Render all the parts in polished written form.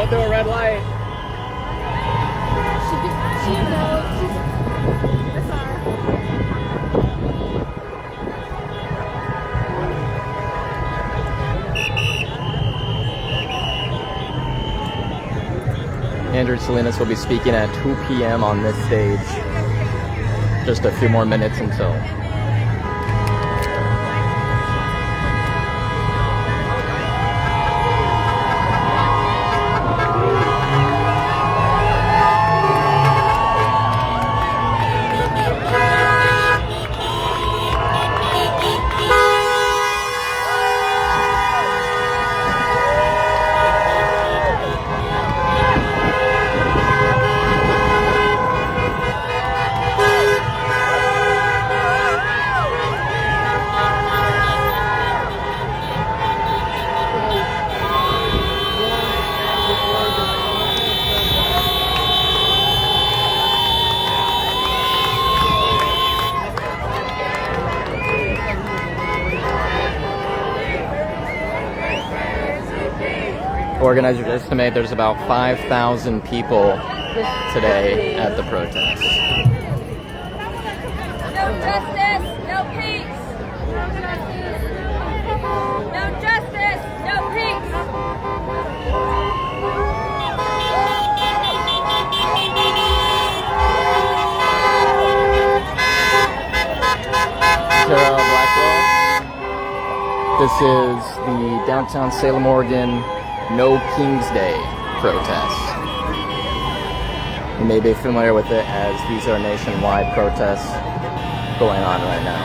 going through a red light. She knows. That's her. Andrea Salinas will be speaking at 2 p.m. on this stage. Just a few more minutes until. Organizers estimate there's about 5,000 people today at the protest. No justice, no peace. No justice, no peace. Tara Blackwell. This is the downtown Salem, Oregon No King's Day protest. You may be familiar with it as these are nationwide protests going on right now.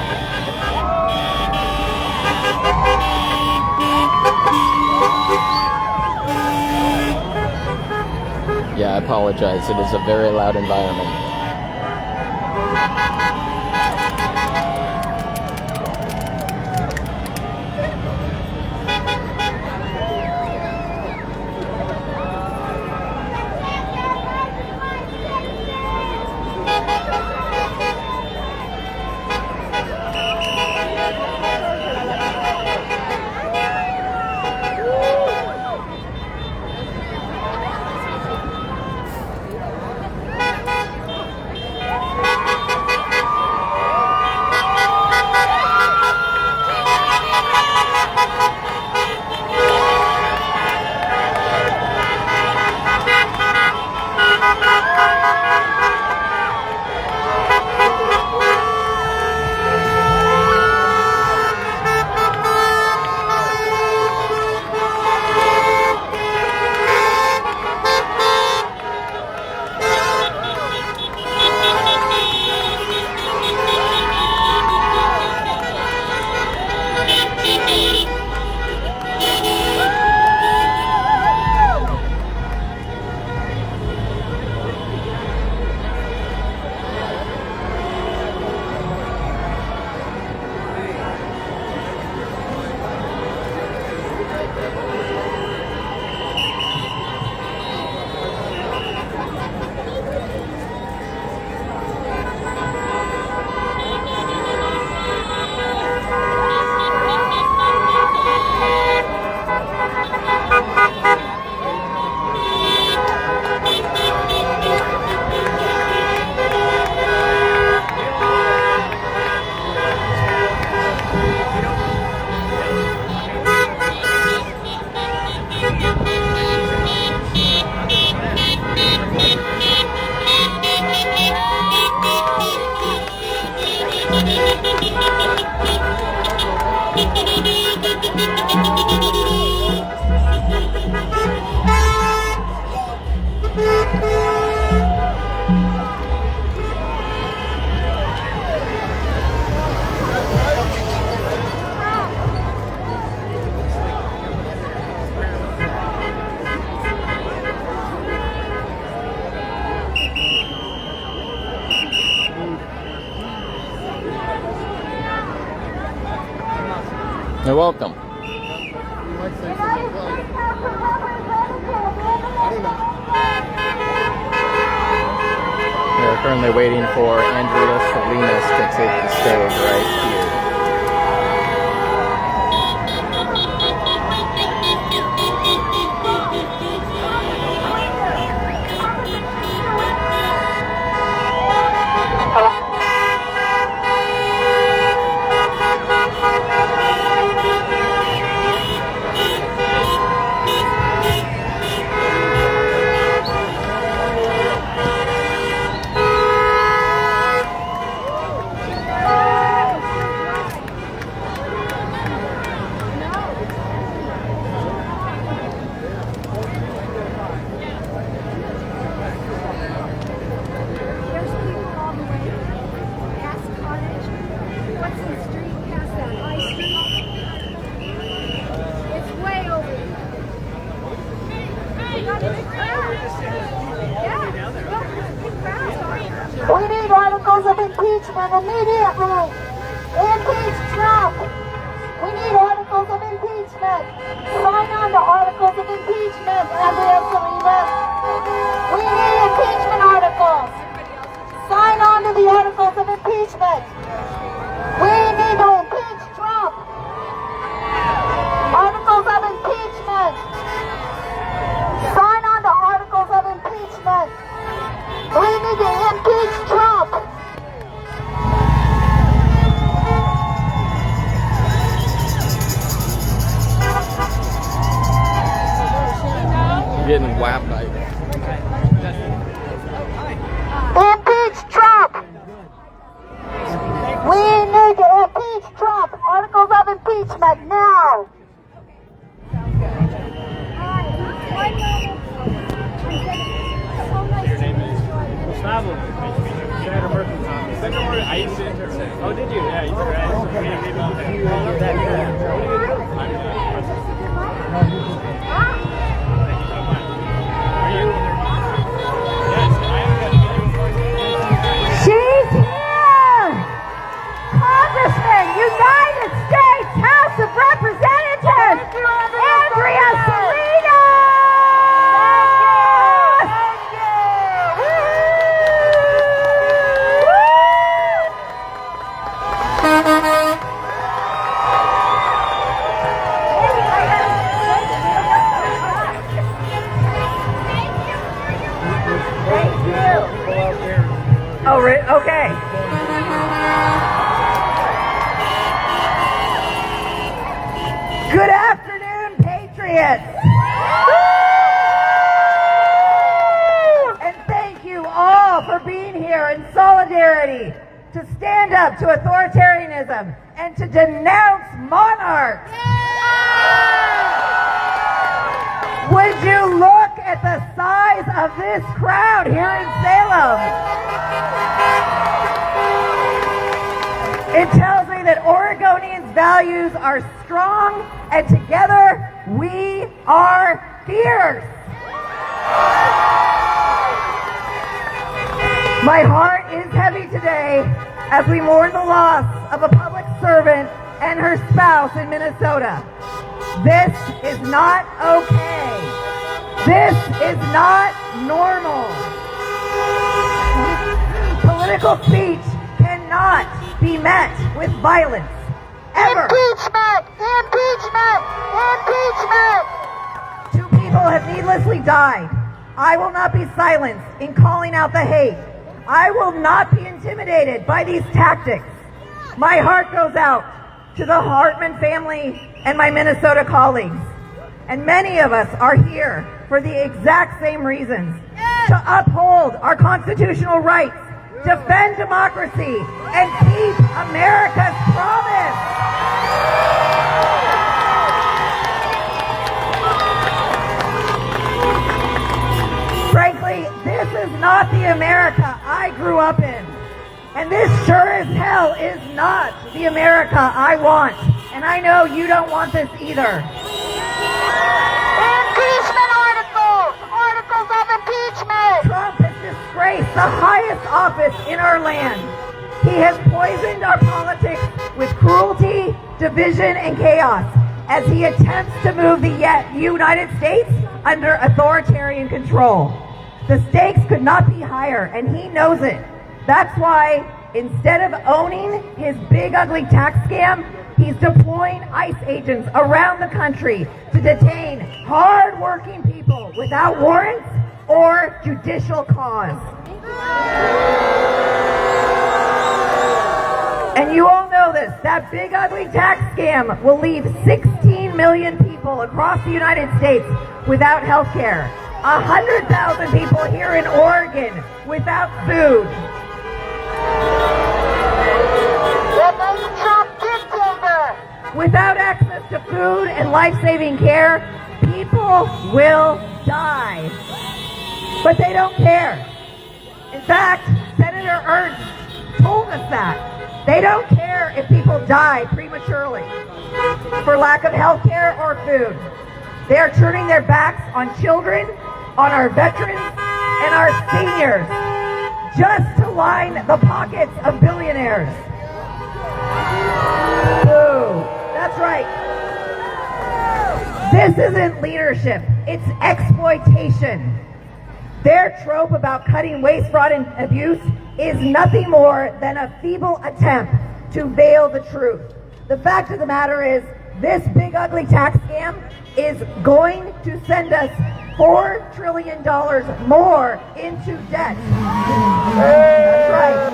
Yeah, I apologize. It is a very loud environment. You're welcome. We are currently waiting for Andrea Salinas to take the stage right here. We need articles of impeachment immediately. Impeach Trump. We need articles of impeachment. Sign on to articles of impeachment, Andrea Salinas. We need impeachment articles. Sign on to the articles of impeachment. We need to impeach Trump. Articles of impeachment. Sign on to articles of impeachment. We need to impeach Trump. You're getting whacked by Impeach Trump. We need to impeach Trump. Articles of impeachment now. Senator Merkley's office. I used to intern there. Oh, did you? Yeah, you were right. Thank you so much. Are you? Yes, I am going to She's here! Congressman, United States House of Representatives, Andrea Salinas! Oh, okay. Good afternoon, Patriots. And thank you all for being here in solidarity to stand up to authoritarianism and to denounce monarchs. Would you look at the size of this crowd here in Salem? It tells me that Oregonians' values are strong, and together we are fierce. My heart is heavy today as we mourn the loss of a public servant and her spouse in Minnesota. This is not okay. This is not normal. Political speech cannot be met with violence. Ever. Impeachment! Impeachment! Impeachment! 2 people have needlessly died. I will not be silenced in calling out the hate. I will not be intimidated by these tactics. My heart goes out to the Hartman family and my Minnesota colleagues. And many of us are here for the exact same reasons. To uphold our constitutional rights, defend democracy, and keep America's promise. Frankly, this is not the America I grew up in. And this sure as hell is not the America I want. And I know you don't want this either. Impeachment articles! Articles of impeachment! Trump has disgraced the highest office in our land. He has poisoned our politics with cruelty, division, and chaos as he attempts to move the United States under authoritarian control. The stakes could not be higher, and he knows it. That's why, instead of owning his big ugly tax scam, he's deploying ICE agents around the country to detain hard-working people without warrants or judicial cause. And you all know this, that big ugly tax scam will leave 16 million people across the United States without health care. 100,000 people here in Oregon without food. Without access to food and life-saving care, people will die. But they don't care. In fact, Senator Ernst told us that. They don't care if people die prematurely for lack of health care or food. They are turning their backs on children, on our veterans, and our seniors just to line the pockets of billionaires. Boo. That's right. This isn't leadership, it's exploitation. Their trope about cutting waste, fraud, and abuse is nothing more than a feeble attempt to veil the truth. The fact of the matter is, this big ugly tax scam is going to send us $4 trillion more into debt. That's right.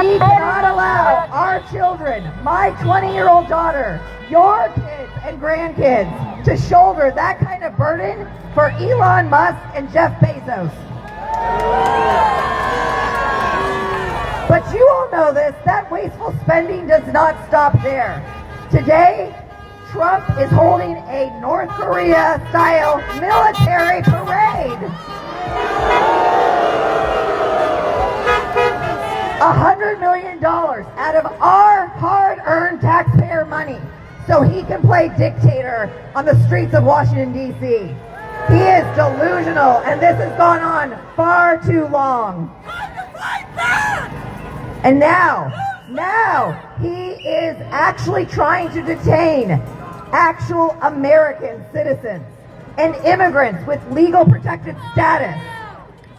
We cannot allow our children, my 20-year-old daughter, your kids and grandkids, to shoulder that kind of burden for Elon Musk and Jeff Bezos. But you all know this, that wasteful spending does not stop there. Today, Trump is holding a North Korea-style military parade. $100 million out of our hard-earned taxpayer money so he can play dictator on the streets of Washington, D.C. He is delusional, and this has gone on far too long. And now he is actually trying to detain actual American citizens, and immigrants with legal protected status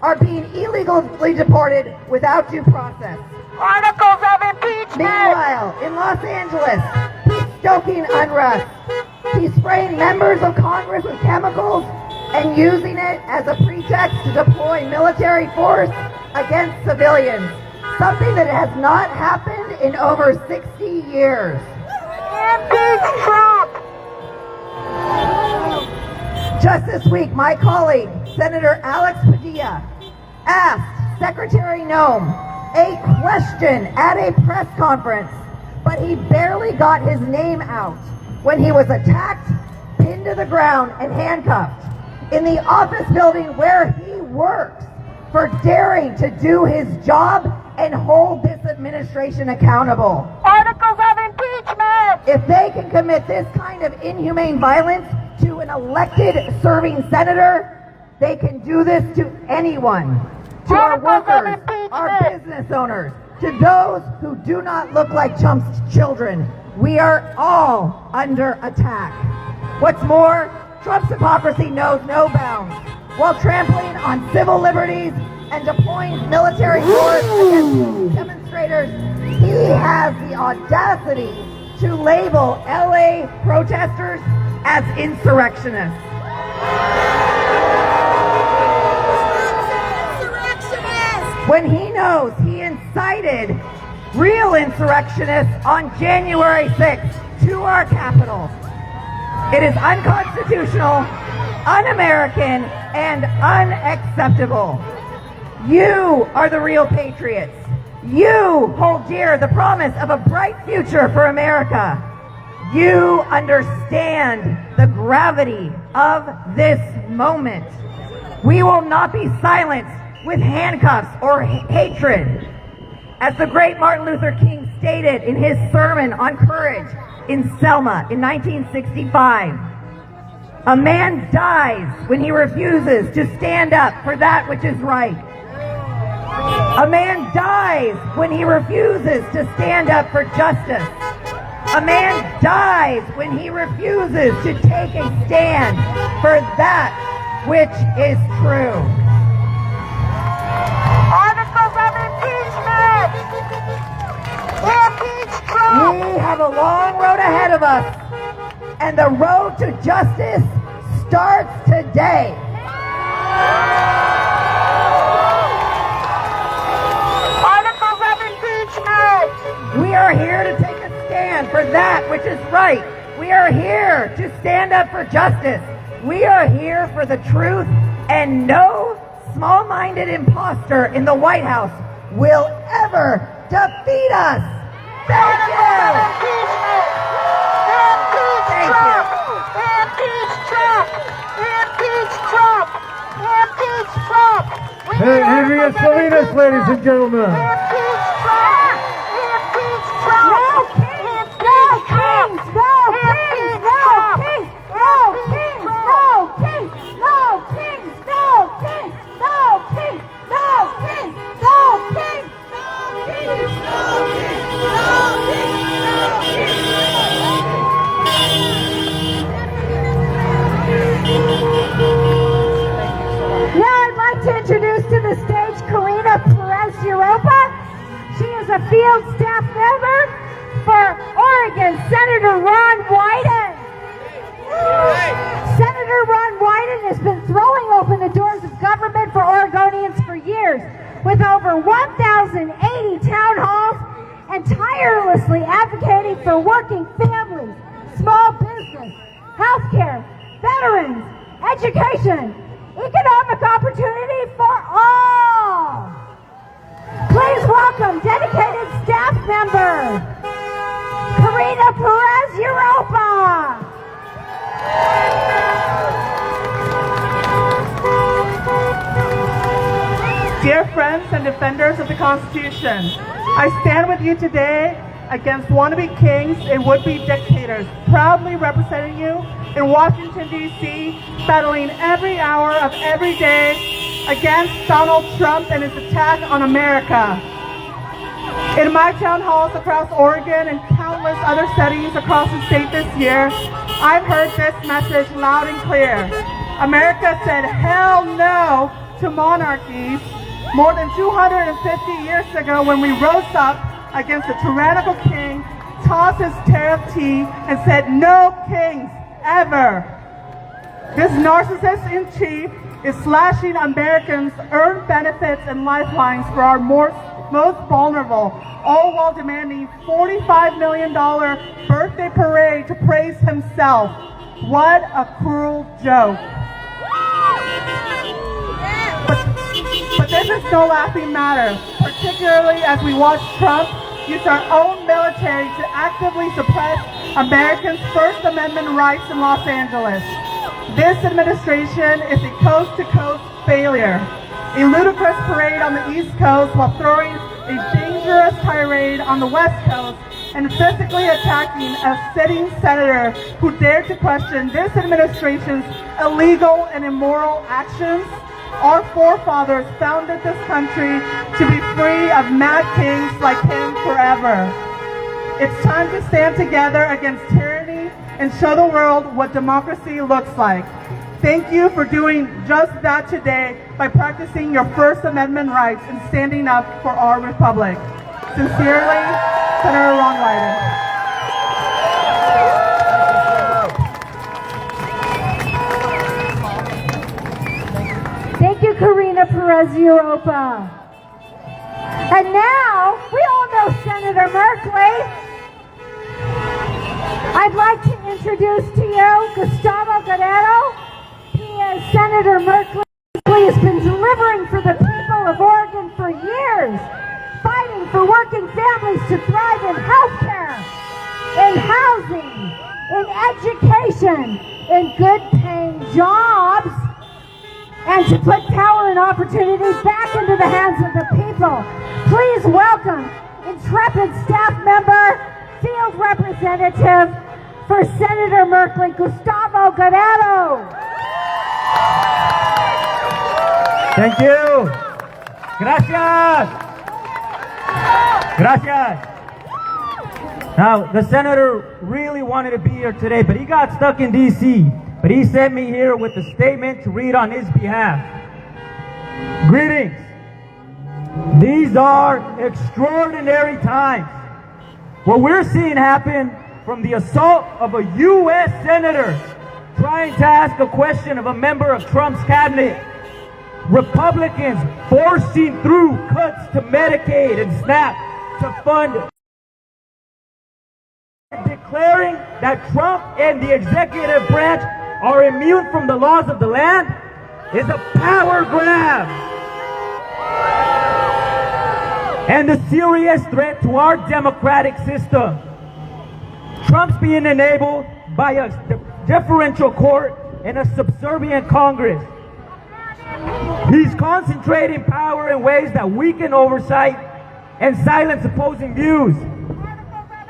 are being illegally deported without due process. Articles of impeachment! Meanwhile, in Los Angeles, he's stoking unrest. He's spraying members of Congress with chemicals and using it as a pretext to deploy military force against civilians, something that has not happened in over 60 years. Impeach Trump! Just this week, my colleague, Senator Alex Padilla, asked Secretary Noem a question at a press conference, but he barely got his name out when he was attacked, pinned to the ground, and handcuffed in the office building where he works for daring to do his job and hold this administration accountable. Articles of impeachment! If they can commit this kind of inhumane violence to an elected serving senator, they can do this to anyone. To our workers, our business owners, to those who do not look like Trump's children. We are all under attack. What's more, Trump's hypocrisy knows no bounds. While trampling on civil liberties and deploying military force against demonstrators, he has the audacity to label LA protesters as insurrectionists. When he knows he incited real insurrectionists on January 6th to our Capitol. It is unconstitutional, un-American, and unacceptable. You are the real patriots. You hold dear the promise of a bright future for America. You understand the gravity of this moment. We will not be silenced with handcuffs or hatred. As the great Martin Luther King stated in his sermon on courage in Selma in 1965, a man dies when he refuses to stand up for that which is right. A man dies when he refuses to stand up for justice. A man dies when he refuses to take a stand for that which is true. Articles of impeachment! Impeach Trump! We have a long road ahead of us, and the road to justice starts today. Articles of impeachment! We are here to take a stand for that which is right. We are here to stand up for justice. We are here for the truth, and no small-minded imposter in the White House will ever defeat us. Thank you. Thank you. Impeach Trump! Impeach Trump! Impeach Trump! Hey, Andrea Salinas, ladies and gentlemen. Impeach Trump! Impeach Trump! No kings! No kings! No kings! No kings! No kings! No kings! No kings! No kings! No kings! a field staff member for Oregon, Senator Ron Wyden. Senator Ron Wyden has been throwing open the doors of government for Oregonians for years, with over 1,080 town halls and tirelessly advocating for working families, small business, healthcare, veterans, education, economic opportunity for all. Please welcome dedicated staff member, Karina Perez Europa. Dear friends and defenders of the Constitution, I stand with you today against wannabe kings and would-be dictators, proudly representing you in Washington, D.C., battling every hour of every day against Donald Trump and his attack on America. In my town halls across Oregon and countless other settings across the state this year, I've heard this message loud and clear. America said hell no to monarchies more than 250 years ago when we rose up against a tyrannical king, tossed his tariff tea, and said no kings ever. This narcissist in chief is slashing Americans' earned benefits and lifelines for our most vulnerable, all while demanding $45 million birthday parade to praise himself. What a cruel joke. But this is no laughing matter, particularly as we watch Trump use our own military to actively suppress Americans' First Amendment rights in Los Angeles. This administration is a coast-to-coast failure. A ludicrous parade on the East Coast while throwing a dangerous tirade on the West Coast and physically attacking a sitting senator who dared to question this administration's illegal and immoral actions. Our forefathers founded this country to be free of mad kings like him forever. It's time to stand together against tyranny and show the world what democracy looks like. Thank you for doing just that today by practicing your First Amendment rights and standing up for our republic. Sincerely, Senator Ron Wyden. Thank you, Karina Perez Europa. And now, we all know Senator Merkley. I'd like to introduce to you Gustavo Guerrero. He is Senator Merkley. He has been delivering for the people of Oregon for years, fighting for working families to thrive in healthcare, in housing, in education, in good-paying jobs, and to put power and opportunity back into the hands of the people. Please welcome intrepid staff member, field representative for Senator Merkley, Gustavo Guerrero. Thank you. Gracias. Gracias. Now, the senator really wanted to be here today, but he got stuck in D.C. But he sent me here with a statement to read on his behalf. Greetings. These are extraordinary times. What we're seeing happen from the assault of a U.S. senator trying to ask a question of a member of Trump's cabinet, Republicans forcing through cuts to Medicaid and SNAP to fund, declaring that Trump and the executive branch are immune from the laws of the land is a power grab and a serious threat to our democratic system. Trump's being enabled by a differential court and a subservient Congress. He's concentrating power in ways that weaken oversight and silence opposing views.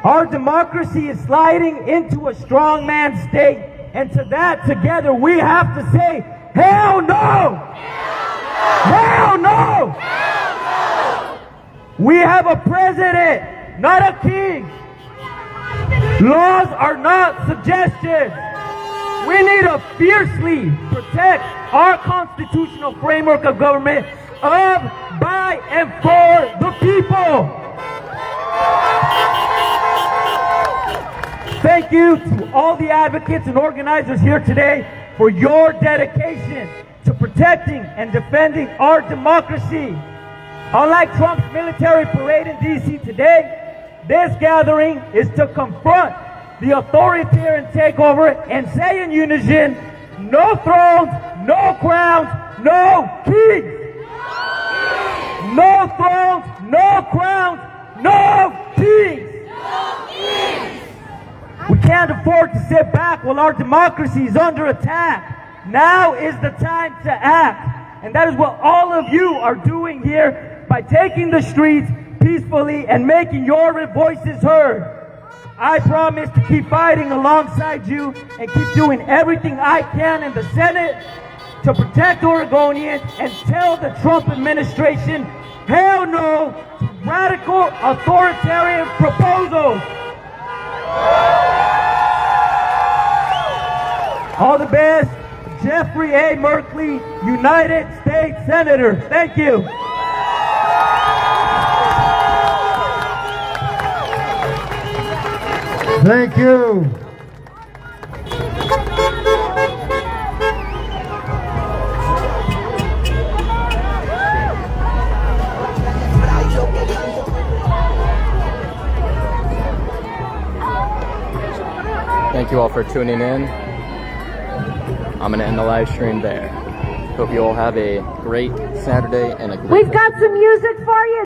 Our democracy is sliding into a strongman state, and to that, together, we have to say, hell no! Hell no! We have a president, not a king. Laws are not suggestions. We need to fiercely protect our constitutional framework of government of, by, and for the people. Thank you to all the advocates and organizers here today for your dedication to protecting and defending our democracy. Unlike Trump's military parade in D.C. today, this gathering is to confront the authoritarian takeover and say in unison, no thrones, no crowns, no kings. No thrones, no crowns, no kings. We can't afford to sit back while our democracy is under attack. Now is the time to act. And that is what all of you are doing here by taking the streets peacefully and making your voices heard. I promise to keep fighting alongside you and keep doing everything I can in the Senate to protect Oregonians and tell the Trump administration, hell no to radical authoritarian proposals. All the best, Jeffrey A. Merkley, United States Senator. Thank you. Thank you. Thank you all for tuning in. I'm going to end the live stream there. Hope you all have a great Saturday and a great We've got some music for you.